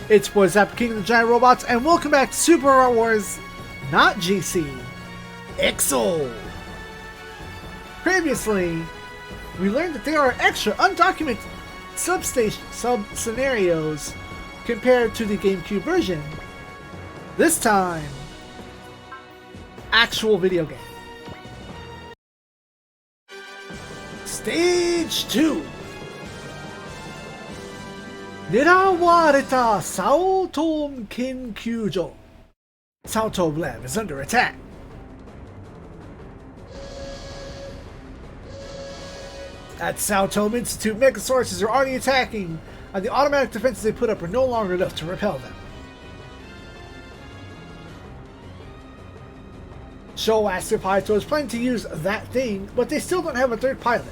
It's boys Zappa, King of the Giant Robots, and welcome back to Super Robot Wars, not GC, EXO. Previously, we learned that there are extra undocumented sub-scenarios compared to the GameCube version. This time, actual video game. Stage 2. Nirawareta Saotome Kinkyujo. Saotome Lab is under attack. At Saotome Institute, Megasaurus are already attacking, and the automatic defenses they put up are no longer enough to repel them. Sho asks if Hayato is planning to use that thing, but they still don't have a third pilot.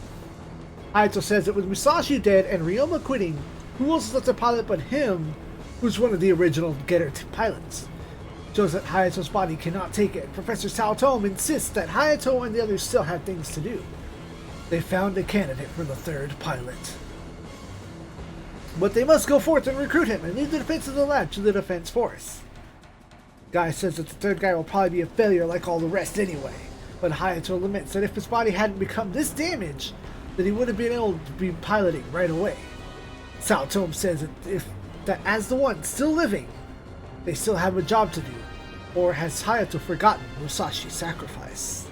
Hayato says it was Musashi dead and Ryoma quitting. Who else is left to pilot but him, who's one of the original Getter pilots? Shows that Hayato's body cannot take it. Professor Saotome insists that Hayato and the others still have things to do. They found a candidate for the third pilot. But they must go forth and recruit him and leave the defense of the lab to the defense force. Guy says that the third guy will probably be a failure like all the rest anyway. But Hayato laments that if his body hadn't become this damaged, that he would have been able to be piloting right away. Saotome says that as the one still living, they still have a job to do. Or has Hayato forgotten Musashi's sacrifice?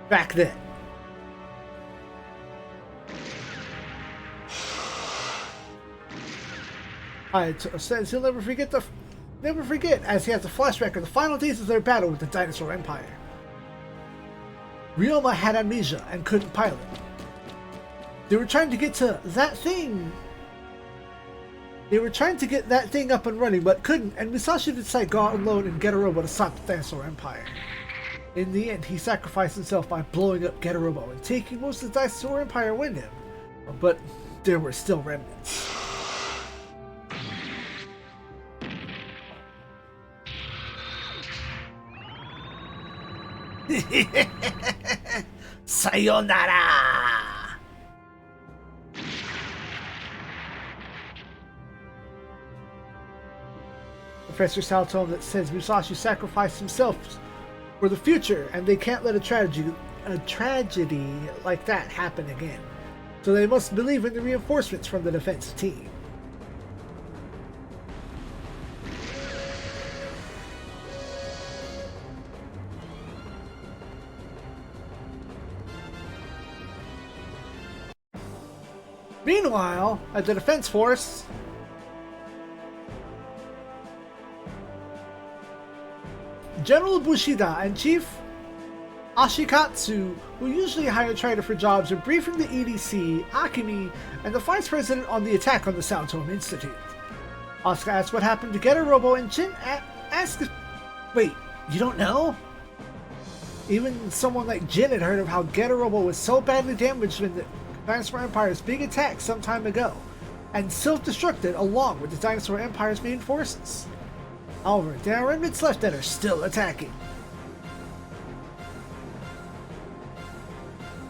Back then. Hayato says he'll never forget as he has a flashback of the final days of their battle with the Dinosaur Empire. Ryoma had amnesia and couldn't pilot. They were trying to get to that thing. They were trying to get that thing up and running, but couldn't, and Musashi decided to go out alone and get a robot to stop the Dinosaur Empire. In the end, he sacrificed himself by blowing up Getarobo and taking most of the Dinosaur Empire with him. But there were still remnants. Sayonara! Professor Saotome that says Musashi sacrificed himself for the future, and they can't let a tragedy like that happen again. So they must believe in the reinforcements from the defense team. Meanwhile, at the defense force, General Bushida and Chief Ashikatsu, who usually hire Trader for jobs, are briefing the EDC, Akemi, and the Vice President on the attack on the Saotome Institute. Asuka asks what happened to Getarobo, and Jin asks if... Wait, you don't know? Even someone like Jin had heard of how Getarobo was so badly damaged in the Dinosaur Empire's big attack some time ago, and self-destructed along with the Dinosaur Empire's main forces. However, there are remnants left that are still attacking.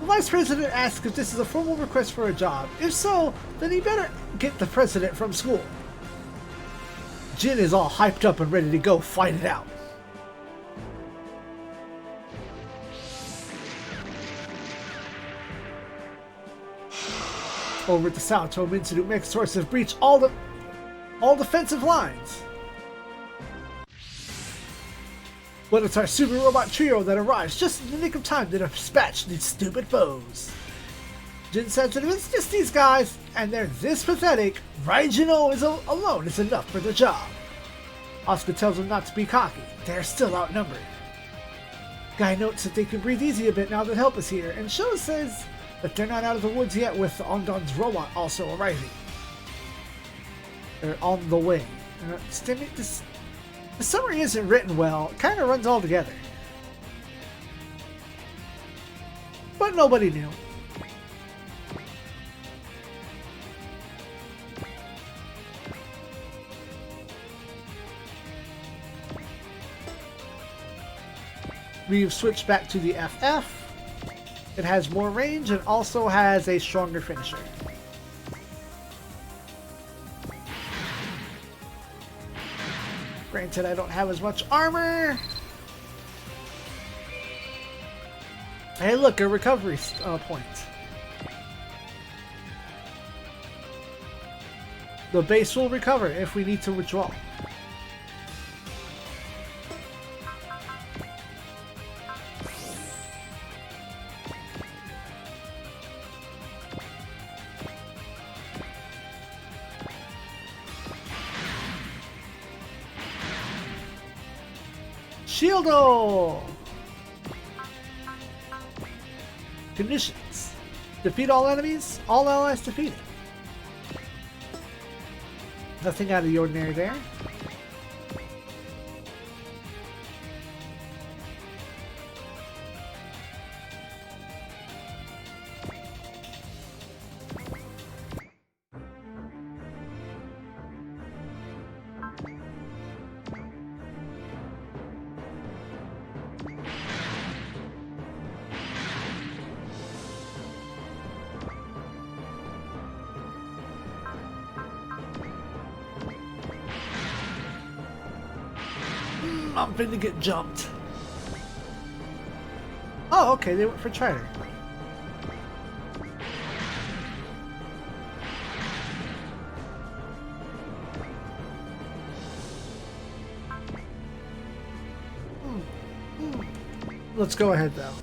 The Vice President asks if this is a formal request for a job. If so, then he better get the President from school. Jin is all hyped up and ready to go fight it out. Over at the Saotome Institute, Megasaurus have breached all defensive lines. But it's our super robot trio that arrives just in the nick of time to dispatch these stupid foes. Jin says that if it's just these guys and they're this pathetic, Raijin-Oh alone is enough for the job. Asuka tells him not to be cocky. They're still outnumbered. Guy notes that they can breathe easy a bit now that help is here, and Sho says that they're not out of the woods yet with Ondon's robot also arriving. They're on the way. The summary isn't written well, it kind of runs all together. But nobody knew. We've switched back to the FF. It has more range and also has a stronger finisher. Granted, I don't have as much armor. Hey, look, a recovery point. The base will recover if we need to withdraw. Shieldo! Conditions. Defeat all enemies, all allies defeated. Nothing out of the ordinary there. I'm finna get jumped. Oh, okay, they went for Char. Let's go ahead though.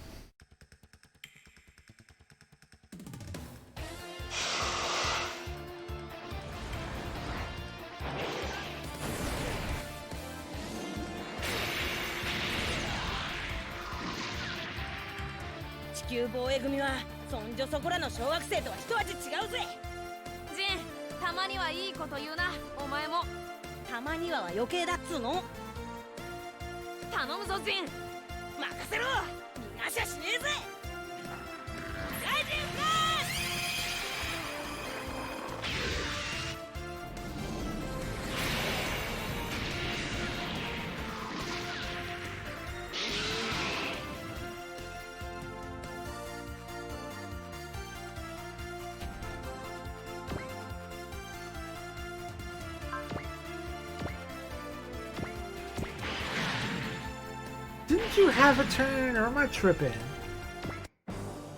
Didn't you have a turn, or am I tripping?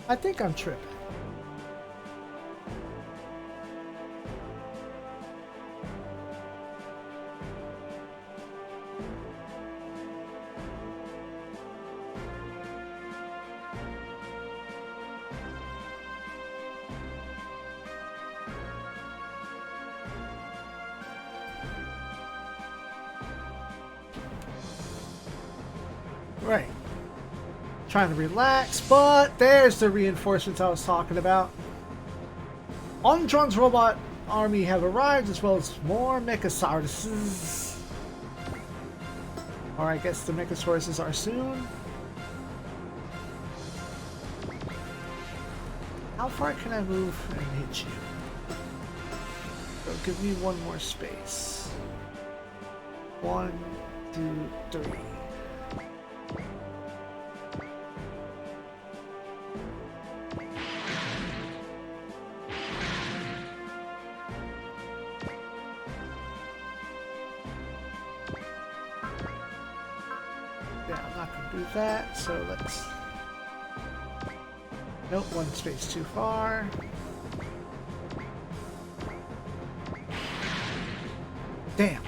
I think I'm tripping. Right. Trying to relax, but there's the reinforcements I was talking about. Ondron's robot army have arrived, as well as more Mechasauruses. Or I guess the Mechasauruses are soon. How far can I move and hit you? So give me one more space. 1, 2, 3. That, so let's... Nope, one space too far. Damn.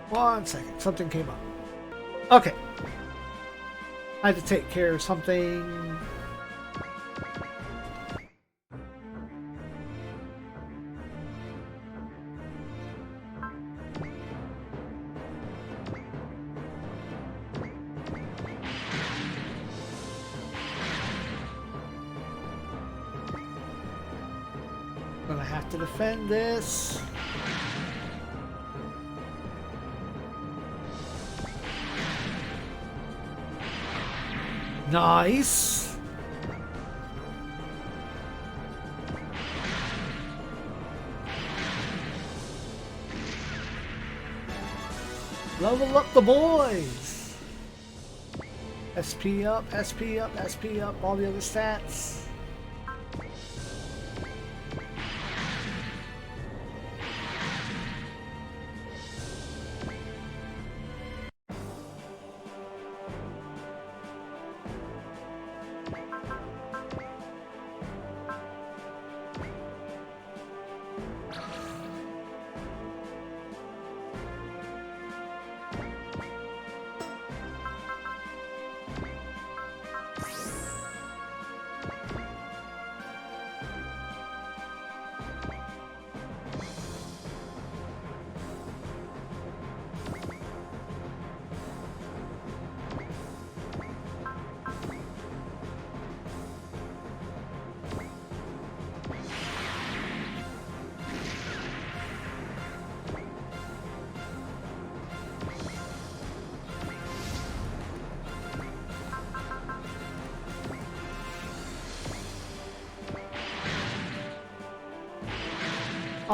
One second, something came up. Okay. I had to take care of something. Gonna have to defend this. Nice. Level up the boys. SP up, SP up, SP up, all the other stats.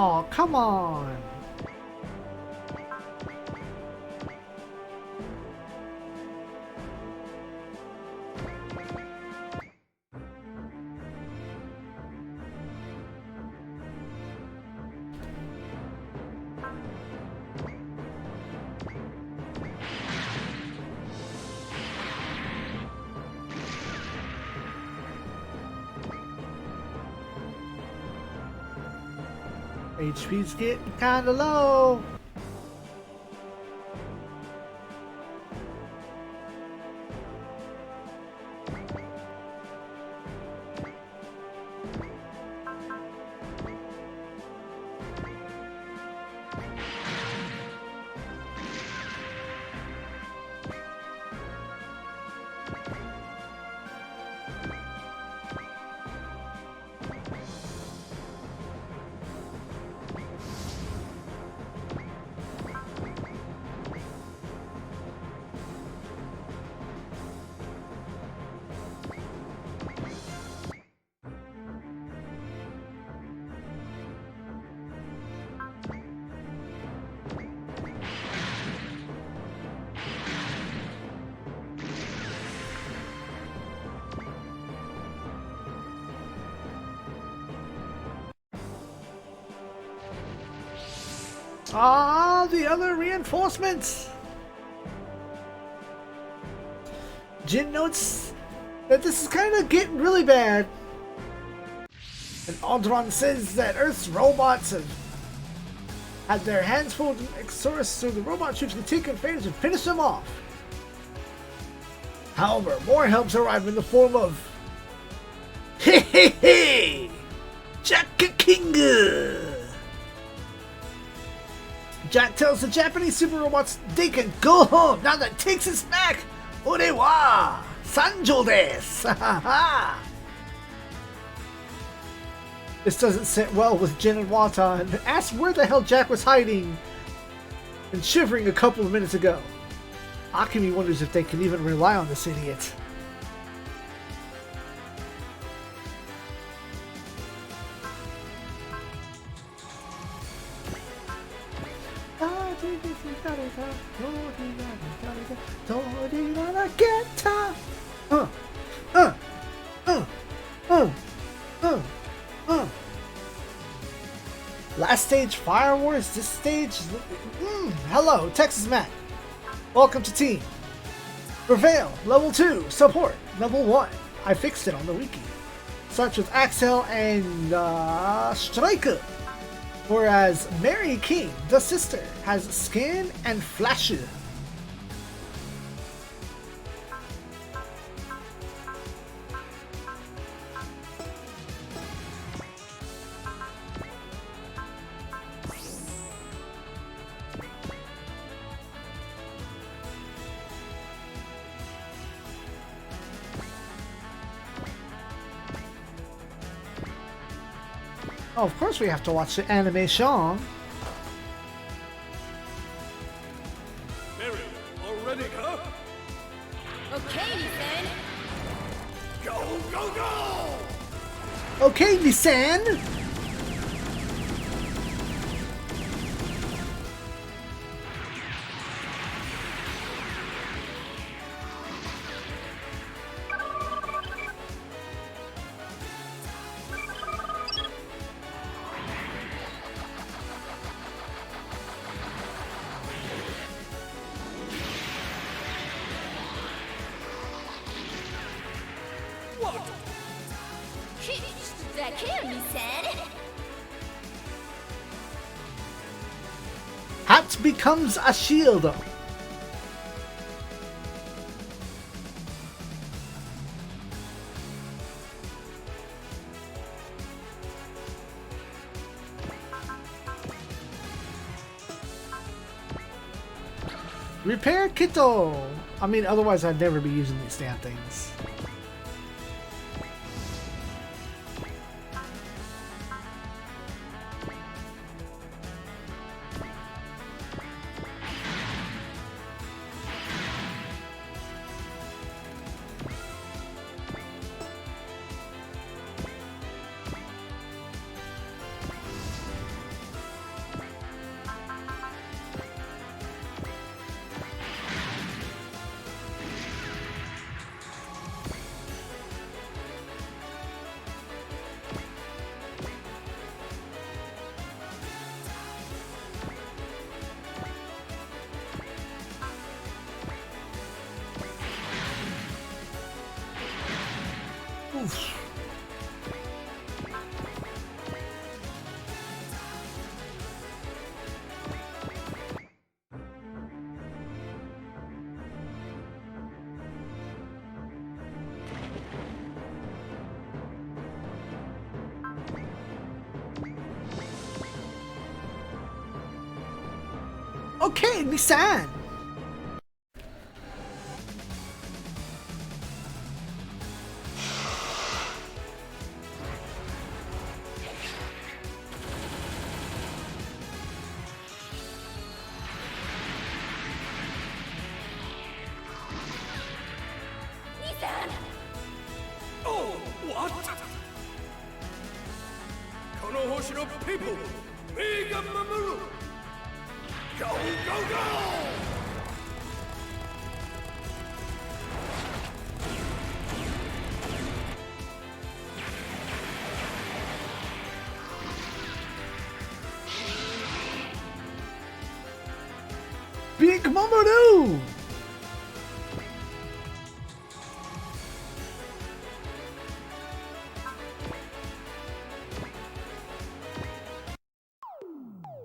Oh, come on! HP's getting kinda low. Ah, the other reinforcements! Jin notes that this is kind of getting really bad. And Aldron says that Earth's robots have had their hands full with Exorus, so the robot troops can take advantage and finish them off. However, more helps arrive in the form of Hehehe! Jackakinga! Jack tells the Japanese super robots they can go home now that Tix is back! Ore wa Sanjo desu! This doesn't sit well with Jin and Wata and asks where the hell Jack was hiding and shivering a couple of minutes ago. Akemi wonders if they can even rely on this idiot. Last stage Fire Wars, this stage... hello, Texas Mac. Welcome to team. Prevail, level 2, support, level 1. I fixed it on the wiki. Starts with Axel and Striker. Whereas Mary King, the sister, has Scan and Flash. Oh, of course we have to watch the animation. Mary, already, huh? Okay, Nissan. Go, go, go! Okay, Nissan. What? That can't be said. Hat becomes a shield. Repair Kito. I mean, otherwise I'd never be using these damn things. Oof. Okay, Nissan. Nissan. Oh, what? この星の people, 目が守る Go, go, go! Big Mamoru!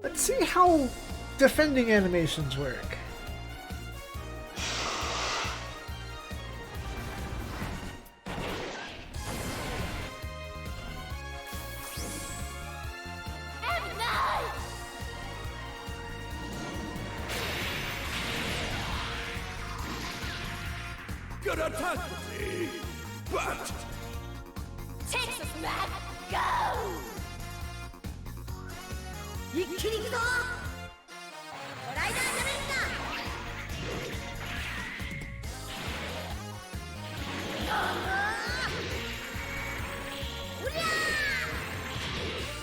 Let's see how defending animations work. Good attack with me, but Texas Mac, go! 一気に行くぞ！トライダーじゃないんだ！おりゃー！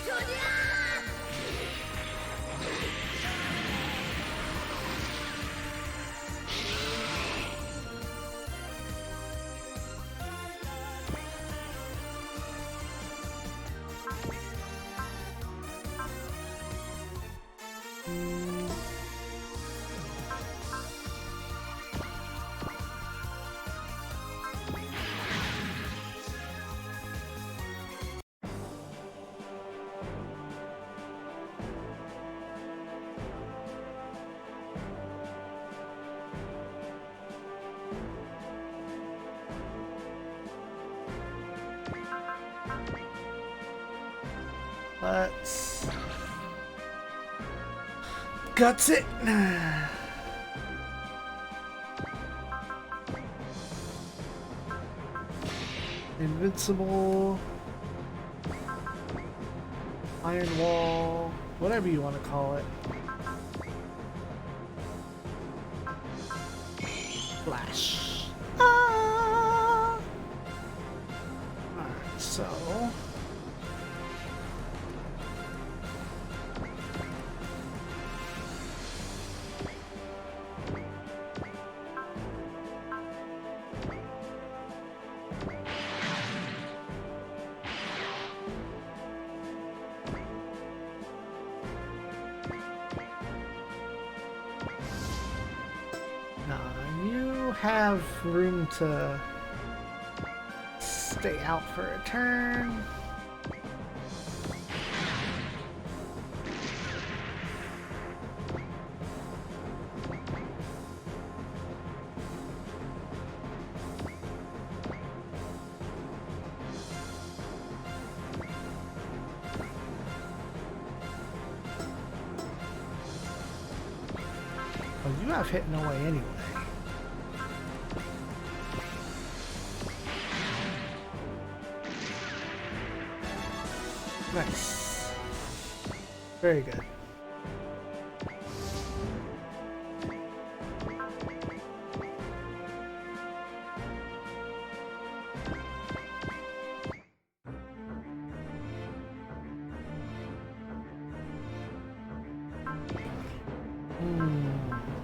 そりゃLet's guts it. Invincible. Iron wall, whatever you want to call it. Flash. Ah! Alright, so... have room to stay out for a turn. Well, you have hit no way anyway. Nice. Very good.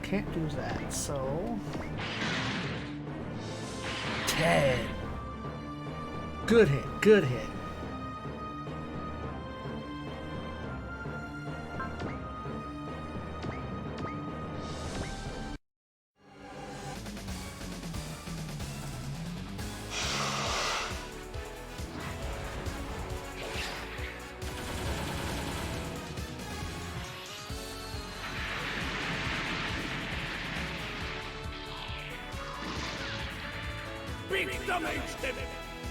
Can't do that, so... 10. Good hit, good hit. Big damage them!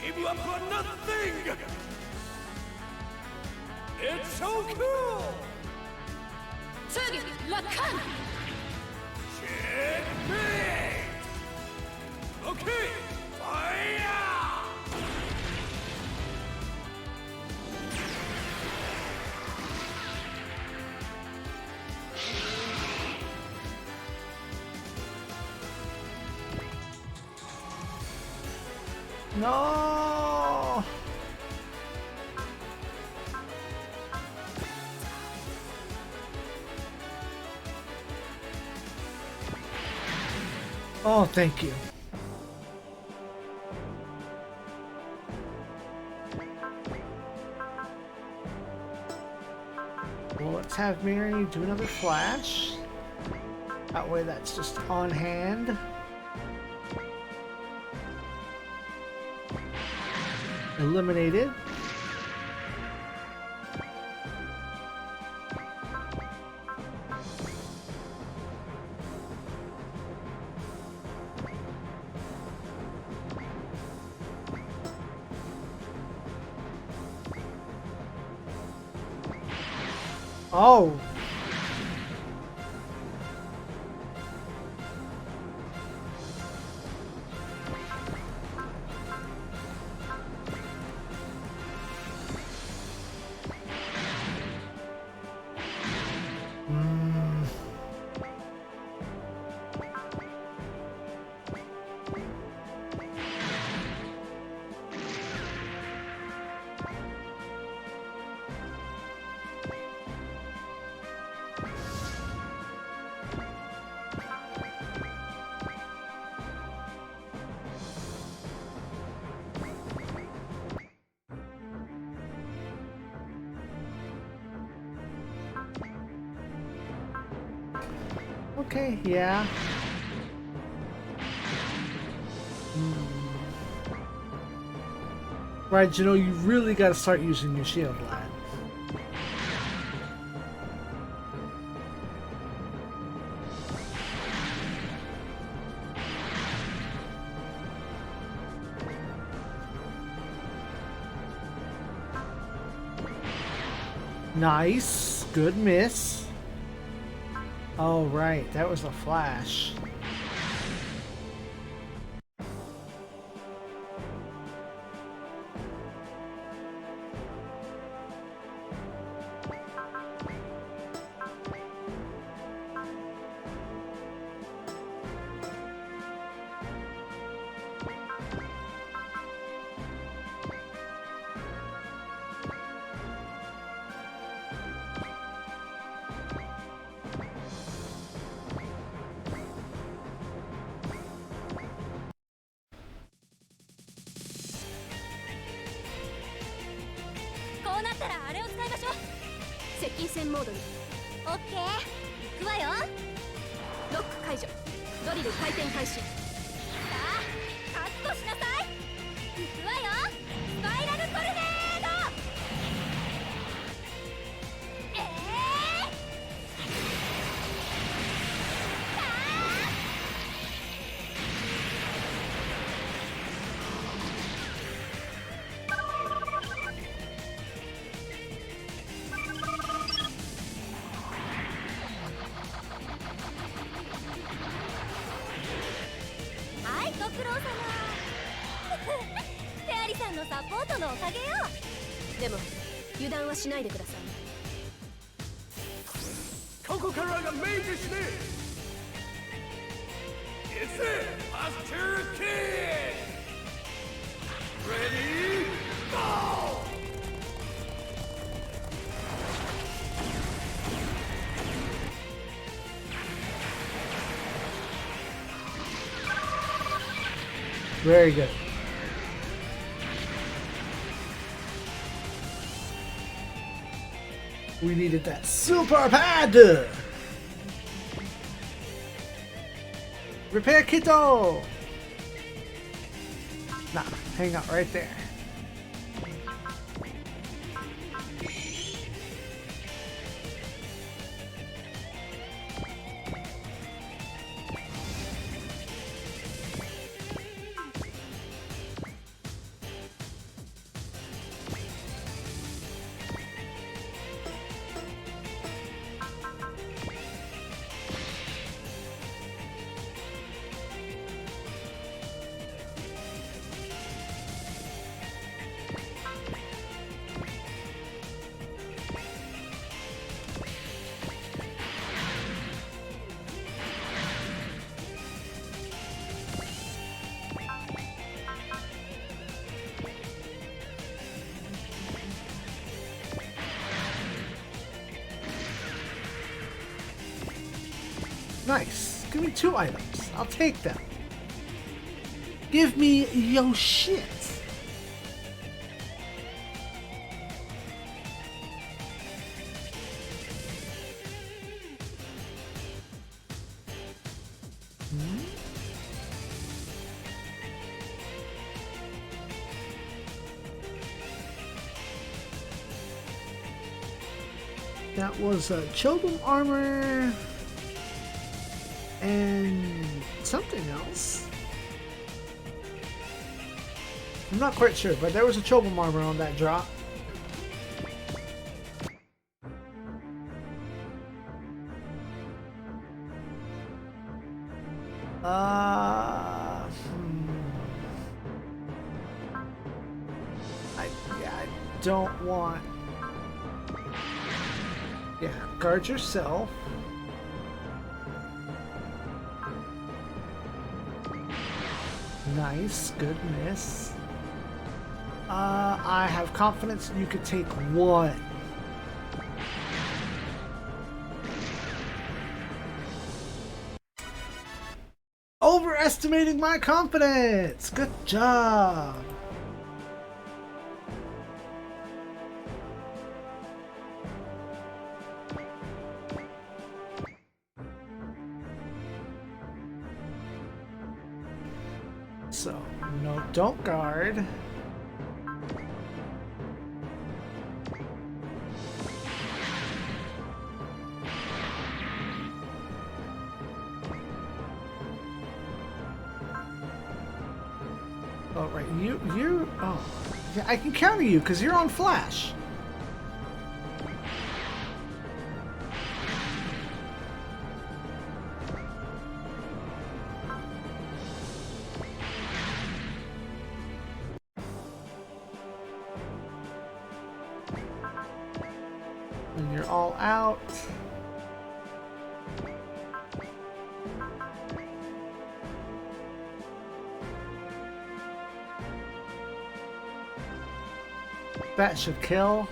Give you up for nothing! It's so cool! Tsugi, Lakan! Checkmate! Okay, fire! No! Oh, thank you. Well, let's have Mary do another flash. That way that's just on hand. Eliminated. Oh. Okay, yeah. Right, you know, you really got to start using your shield, lad. Nice. Good miss. Oh, right. That was a flash. 接近戦モードに。オッケー、行くわよ。ロック解除。ドリル回転開始。さあ覚悟しなさい。行くわよ。スパイラルトルネード。はい、ご苦労様。テアリさんのサポートのおかげよ。でも油断はしないでください。ここからがメインですね。It's it, Master King. Ready, go. Very good. We needed that super pad! Repair Kito! Nah, hang out right there. Nice. Give me 2 items. I'll take them. Give me yo shit. That was Chobum armor and something else. I'm not quite sure, but there was a Chobum armor on that drop. I don't want. Yeah, guard yourself. Nice, good miss. I have confidence you could take 1. Overestimating my confidence! Good job! So, no, don't guard. Oh, right, you, oh, yeah, I can counter you because you're on flash. And you're all out. That should kill.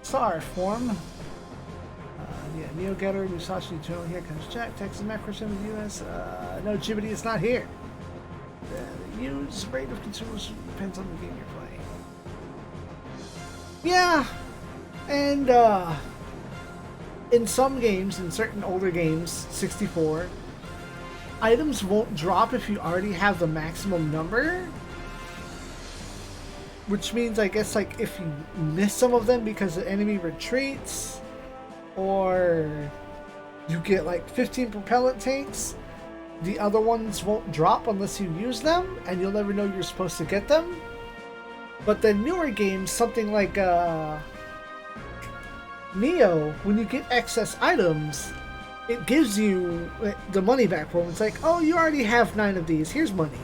Sorry, form. Yeah, Neo Getter, Musashi Joe, here comes Jack, Texas Macro, the US. No, Jibity is not here. use. Rate of consumption depends on the game you're playing. Yeah, and in some games, in certain older games, 64, items won't drop if you already have the maximum number. Which means, I guess, like, if you miss some of them because the enemy retreats, or you get, like, 15 propellant tanks, the other ones won't drop unless you use them, and you'll never know you're supposed to get them. But the newer games, something like, Neo, when you get excess items, it gives you the money back for them. It's like, oh, you already have 9 of these, here's money.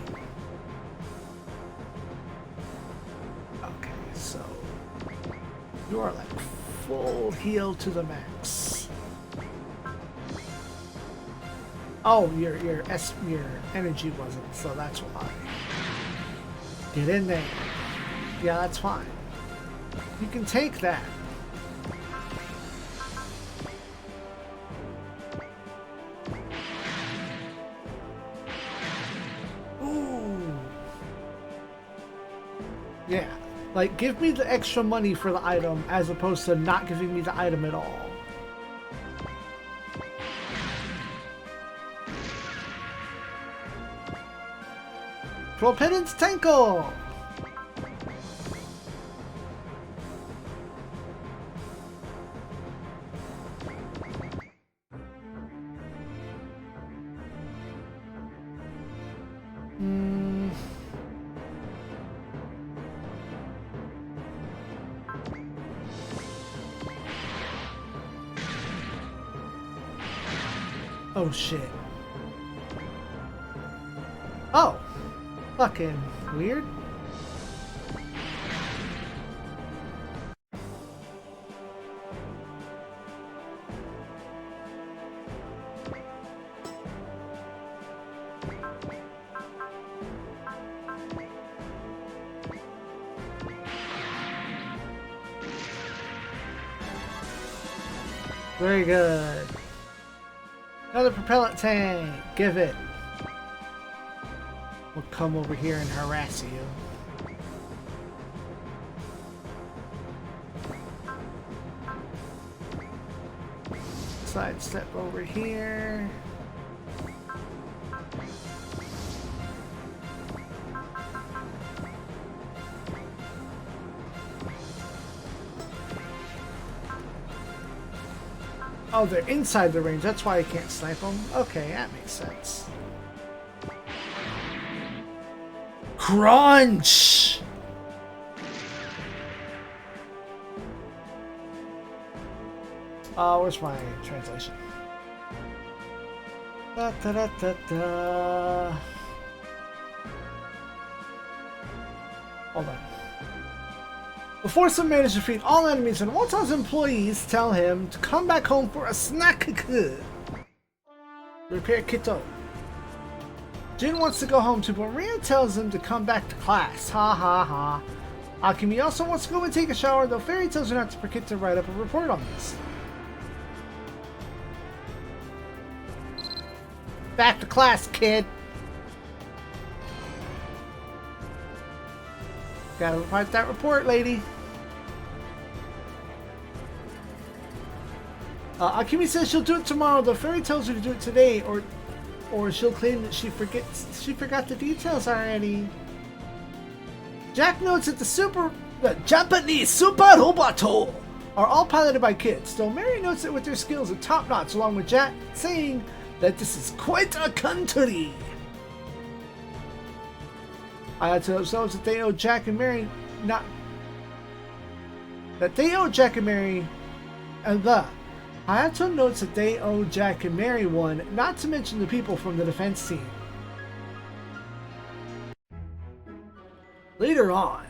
You are like full heal to the max. Oh, your energy wasn't, so that's why. Get in there. Yeah, that's fine. You can take that. Ooh. Yeah. Like, give me the extra money for the item as opposed to not giving me the item at all. Propellants Tanko! Oh shit. Oh! Fucking weird. Very good. Another propellant tank! Give it! We'll come over here and harass you. Sidestep over here. Oh, they're inside the range. That's why I can't snipe them. Okay, that makes sense. Crunch! Where's my translation? Da, da, da, da, da. Hold on. Before some managed to defeat all enemies and once his employees tell him to come back home for a snack. Repair Kito. Jin wants to go home too, but Maria tells him to come back to class. Ha ha ha. Akemi also wants to go and take a shower, though Fairy tells her not to forget to write up a report on this. Back to class, kid. Gotta write that report, lady. Akemi says she'll do it tomorrow, though Fairy tells her to do it today, or she'll claim that she forgot the details already. Jack notes that the Japanese super roboto are all piloted by kids, though Mary notes that with their skills are top notch, along with Jack saying that this is quite a country. I had to themselves that they owe Jack and Mary Hayato notes that they owe Jack and Mary one, not to mention the people from the defense team. Later on.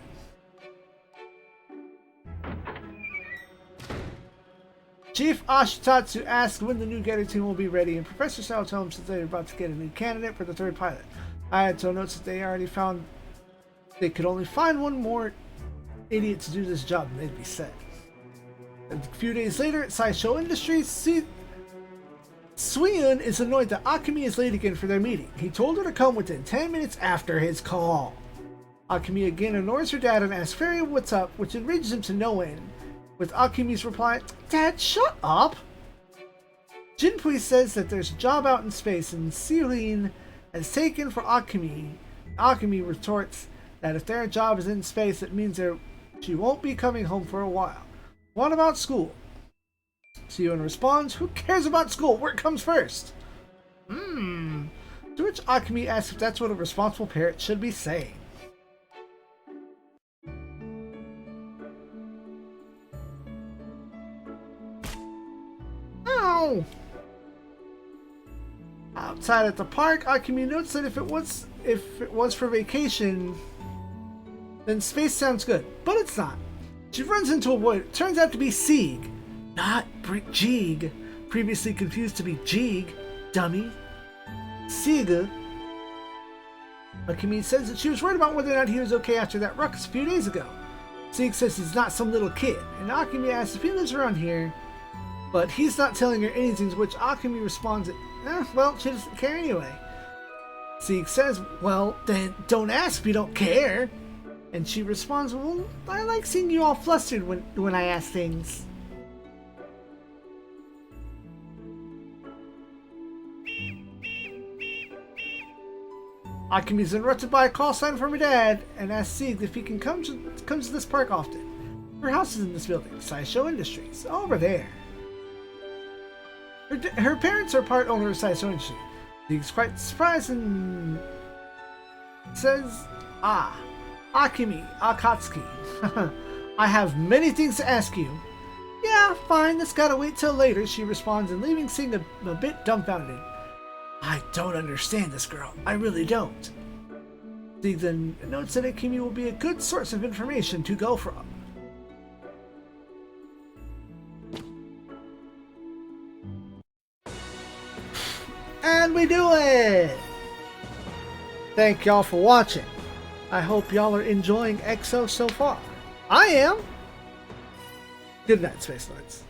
Chief Ashitatsu asks when the new Getter team will be ready, and Professor Saotome says they're about to get a new candidate for the third pilot. Hayato notes that they already found they could only find one more idiot to do this job and they'd be set. A few days later at Sideshow Industries, ZEON is annoyed that Akemi is late again for their meeting. He told her to come within 10 minutes after his call. Akemi again ignores her dad and asks Fairy what's up, which enrages him to no end, with Akemi's reply, "Dad, shut up!" Jinpui says that there's a job out in space and ZEON has taken for Akemi. Akemi retorts that if their job is in space, it means she won't be coming home for a while. What about school? ZEON responds, "Who cares about school? Work comes first." To which Akemi asks if that's what a responsible parent should be saying. Ow! Outside at the park, Akemi notes that if it was for vacation, then space sounds good, but it's not. She runs into a wood. It turns out to be SIEG, not Jeeg, previously confused to be Jeeg, dummy. SIEG. Akemi says that she was worried about whether or not he was okay after that ruckus a few days ago. SIEG says he's not some little kid, and Akemi asks if he lives around here, but he's not telling her anything, to which Akemi responds that, well, she doesn't care anyway. SIEG says, "Well, then don't ask if you don't care." And she responds, "Well, I like seeing you all flustered when I ask things." Akemi is interrupted by a call sign from her dad and asks SIEG if he can come to this park often. Her house is in this building, SIEG Industries, over there. Her parents are part owner of SIEG Industries. SIEG's quite surprised and says, Akemi, Akatsuki, I have many things to ask you." "Yeah, fine, that's gotta wait till later," she responds, and leaving SIEG a bit dumbfounded. "I don't understand this girl. I really don't." SIEG then notes that Akemi will be a good source of information to go from. And we do it! Thank y'all for watching. I hope y'all are enjoying EXO so far. I am! Good night, Space Lords.